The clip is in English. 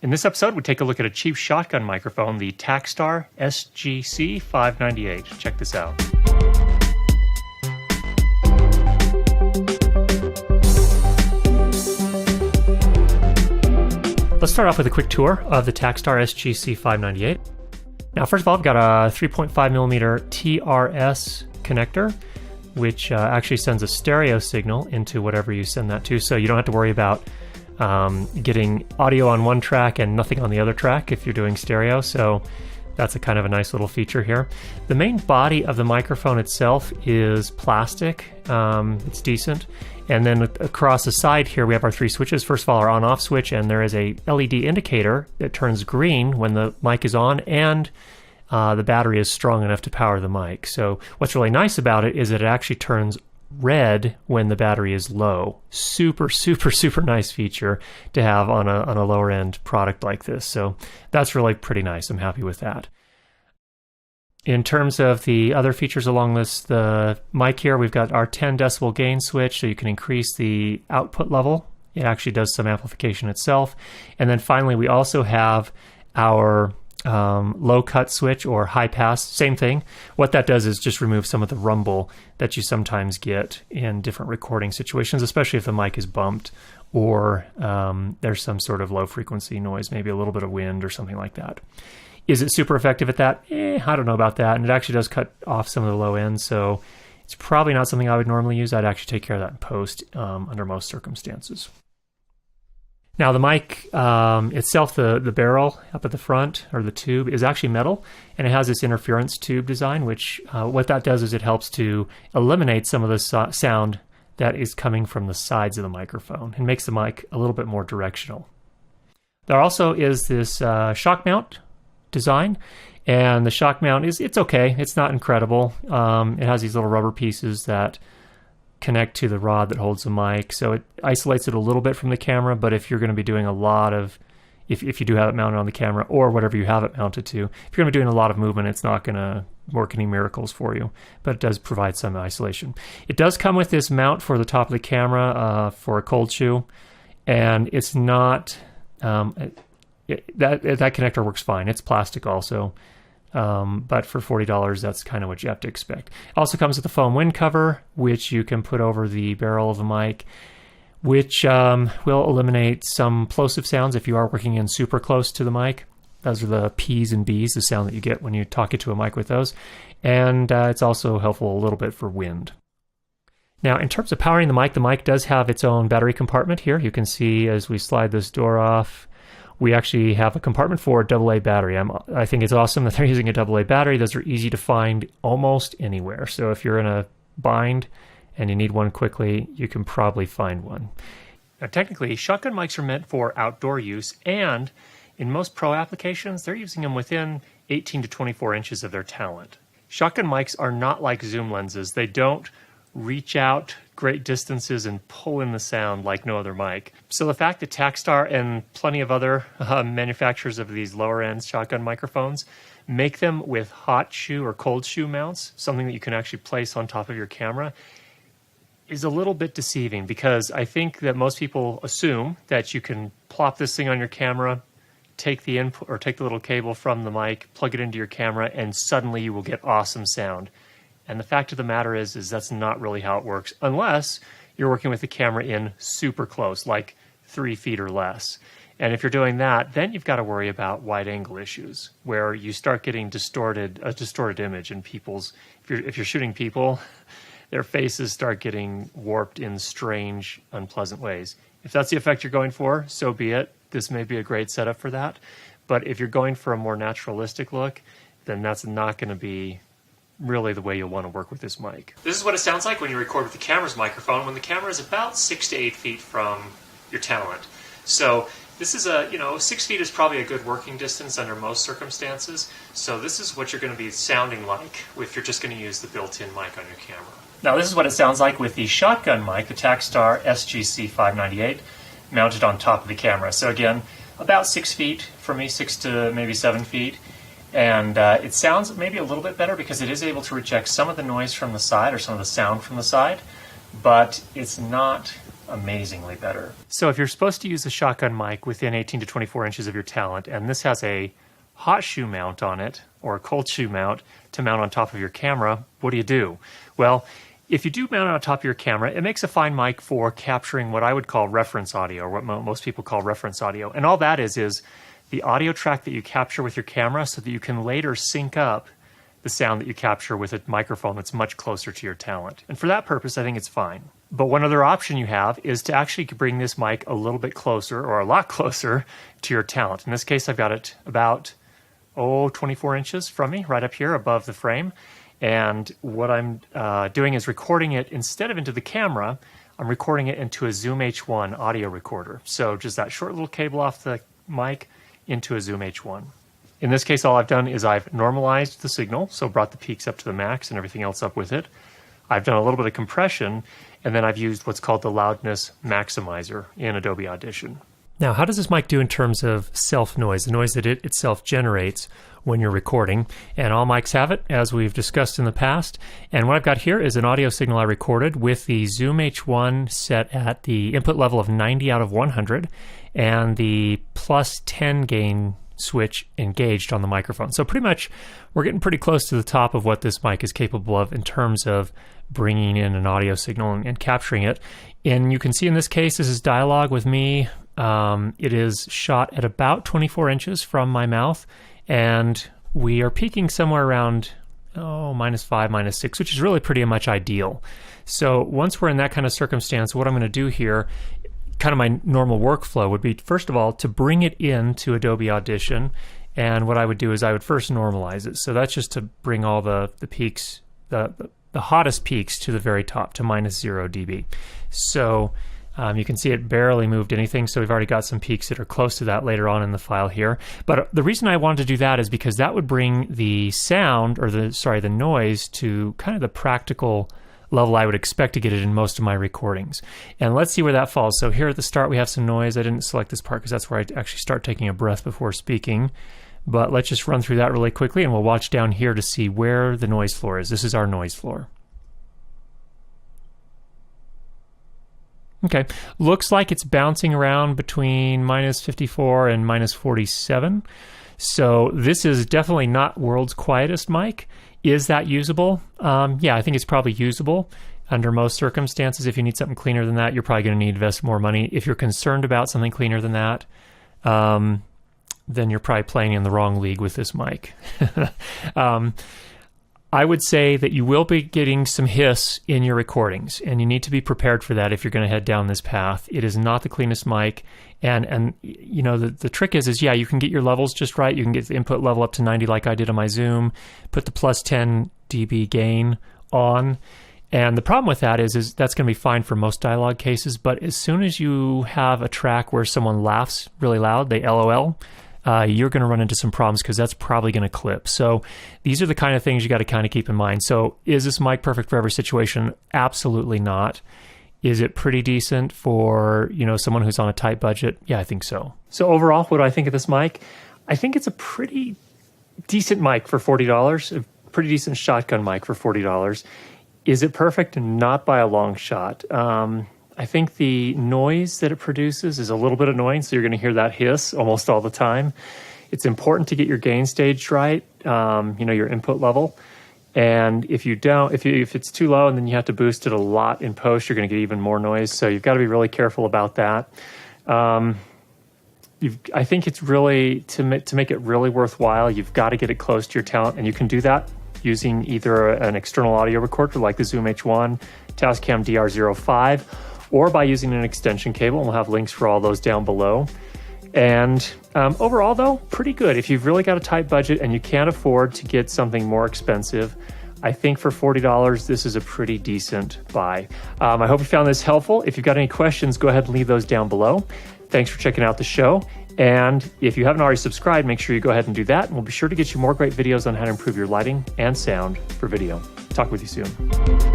In this episode, we take a look at a cheap shotgun microphone, the Takstar SGC 598. Check this out. Let's start off with a quick tour of the Takstar SGC 598. Now, first of all, I've got a 3.5mm TRS connector, which actually sends a stereo signal into whatever you send that to, so you don't have to worry about getting audio on one track and nothing on the other track if you're doing stereo, so that's a kind of a nice little feature here. The main body of the microphone itself is plastic. It's decent. And then across the side here we have our three switches. First of all, our on-off switch, and there is a LED indicator that turns green when the mic is on and the battery is strong enough to power the mic. So what's really nice about it is that it actually turns red when the battery is low. Super nice feature to have on a lower end product like this. So that's really pretty nice. I'm happy with that. In terms of the other features along the mic here, we've got our 10 decibel gain switch, so you can increase the output level. It actually does some amplification itself. And then finally, we also have our low cut switch or high pass, same thing. What that does is just remove some of the rumble that you sometimes get in different recording situations, especially if the mic is bumped or there's some sort of low frequency noise, maybe a little bit of wind or something like that. Is it super effective at that? I don't know about that. And it actually does cut off some of the low end, so it's probably not something I would normally use. I'd actually take care of that in post under most circumstances. Now the mic itself, the barrel up at the front, or the tube, is actually metal, and it has this interference tube design, which what that does is it helps to eliminate some of the sound that is coming from the sides of the microphone and makes the mic a little bit more directional. There also is this shock mount design, and the shock mount it's okay. It's not incredible. It has these little rubber pieces that connect to the rod that holds the mic, so it isolates it a little bit from the camera. But if you're going to be doing a lot of, if you do have it mounted on the camera or whatever you have it mounted to, if you're going to be doing a lot of movement, it's not going to work any miracles for you, but it does provide some isolation. It does come with this mount for the top of the camera for a cold shoe, and it's not that connector works fine. It's plastic also. But for $40, that's kind of what you have to expect. It also comes with a foam wind cover, which you can put over the barrel of the mic, which will eliminate some plosive sounds if you are working in super close to the mic. Those are the P's and B's, the sound that you get when you talk into a mic with those. And it's also helpful a little bit for wind. Now, in terms of powering the mic does have its own battery compartment here. You can see as we slide this door off, we actually have a compartment for a AA battery. I think it's awesome that they're using a AA battery. Those are easy to find almost anywhere. So if you're in a bind and you need one quickly, you can probably find one. Now, technically, shotgun mics are meant for outdoor use, and in most pro applications, they're using them within 18 to 24 inches of their talent. Shotgun mics are not like zoom lenses. They don't reach out great distances and pull in the sound like no other mic. So the fact that Takstar and plenty of other manufacturers of these lower end shotgun microphones make them with hot shoe or cold shoe mounts, something that you can actually place on top of your camera, is a little bit deceiving, because I think that most people assume that you can plop this thing on your camera, take the input or take the little cable from the mic, plug it into your camera, and suddenly you will get awesome sound. And the fact of the matter is that's not really how it works, unless you're working with the camera in super close, like 3 feet or less. And if you're doing that, then you've got to worry about wide angle issues, where you start getting a distorted image in people's, if you're shooting people, their faces start getting warped in strange, unpleasant ways. If that's the effect you're going for, so be it. This may be a great setup for that. But if you're going for a more naturalistic look, then that's not going to be really the way you'll want to work with this mic. This is what it sounds like when you record with the camera's microphone, when the camera is about 6 to 8 feet from your talent. So this is 6 feet is probably a good working distance under most circumstances. So this is what you're going to be sounding like if you're just going to use the built-in mic on your camera. Now this is what it sounds like with the shotgun mic, the Takstar SGC 598, mounted on top of the camera. So again, about 6 feet for me, 6 to maybe 7 feet. And it sounds maybe a little bit better because it is able to reject some of the noise from the side or some of the sound from the side, but it's not amazingly better. So if you're supposed to use a shotgun mic within 18 to 24 inches of your talent, and this has a hot shoe mount on it, or a cold shoe mount to mount on top of your camera, what do? Well, if you do mount it on top of your camera, it makes a fine mic for capturing what I would call reference audio, or what most people call reference audio. And all that is the audio track that you capture with your camera so that you can later sync up the sound that you capture with a microphone that's much closer to your talent. And for that purpose, I think it's fine. But one other option you have is to actually bring this mic a little bit closer, or a lot closer, to your talent. In this case, I've got it about 24 inches from me, right up here above the frame. And what I'm doing is recording it, instead of into the camera, I'm recording it into a Zoom H1 audio recorder. So just that short little cable off the mic into a Zoom H1. In this case, all I've done is I've normalized the signal, so brought the peaks up to the max and everything else up with it. I've done a little bit of compression, and then I've used what's called the loudness maximizer in Adobe Audition. Now, how does this mic do in terms of self-noise, the noise that it itself generates when you're recording? And all mics have it, as we've discussed in the past. And what I've got here is an audio signal I recorded with the Zoom H1 set at the input level of 90 out of 100 and the plus 10 gain switch engaged on the microphone. So pretty much we're getting pretty close to the top of what this mic is capable of in terms of bringing in an audio signal and capturing it. And you can see in this case, this is dialogue with me. It is shot at about 24 inches from my mouth, and we are peaking somewhere around -5, -6, which is really pretty much ideal. So once we're in that kind of circumstance, what I'm going to do here, kind of my normal workflow, would be, first of all, to bring it into Adobe Audition. And what I would do is I would first normalize it. So that's just to bring all the peaks, the hottest peaks to the very top, to -0 dB. So you can see it barely moved anything, so we've already got some peaks that are close to that later on in the file here. But the reason I wanted to do that is because that would bring the sound, or the noise, to kind of the practical level I would expect to get it in most of my recordings. And let's see where that falls. So here at the start we have some noise. I didn't select this part because that's where I actually start taking a breath before speaking. But let's just run through that really quickly, and we'll watch down here to see where the noise floor is. This is our noise floor. Okay, looks like it's bouncing around between -54 and -47. So this is definitely not world's quietest mic. Is that usable? Yeah, I think it's probably usable under most circumstances. If you need something cleaner than that, you're probably going to need to invest more money. If you're concerned about something cleaner than that, then you're probably playing in the wrong league with this mic. I would say that you will be getting some hiss in your recordings, and you need to be prepared for that if you're going to head down this path. It is not the cleanest mic, and you know, the trick is yeah, you can get your levels just right. You can get the input level up to 90 like I did on my Zoom, put the plus 10 dB gain on, and the problem with that is that's going to be fine for most dialogue cases, but as soon as you have a track where someone laughs really loud, they LOL, you're going to run into some problems because that's probably going to clip. So these are the kind of things you got to kind of keep in mind. So is this mic perfect for every situation? Absolutely not. Is it pretty decent for, you know, someone who's on a tight budget? Yeah, I think so. So overall, what do I think of this mic? I think it's a pretty decent mic for $40, a pretty decent shotgun mic for $40. Is it perfect? Not by a long shot. I think the noise that it produces is a little bit annoying, so you're going to hear that hiss almost all the time. It's important to get your gain stage right, you know, your input level. And if you don't, if it's too low and then you have to boost it a lot in post, you're going to get even more noise. So you've got to be really careful about that. I think it's really, to make it really worthwhile, you've got to get it close to your talent, and you can do that using either an external audio recorder like the Zoom H1, Tascam DR05, or by using an extension cable, and we'll have links for all those down below. And overall, though, pretty good. If you've really got a tight budget and you can't afford to get something more expensive, I think for $40, this is a pretty decent buy. I hope you found this helpful. If you've got any questions, go ahead and leave those down below. Thanks for checking out the show. And if you haven't already subscribed, make sure you go ahead and do that. And we'll be sure to get you more great videos on how to improve your lighting and sound for video. Talk with you soon.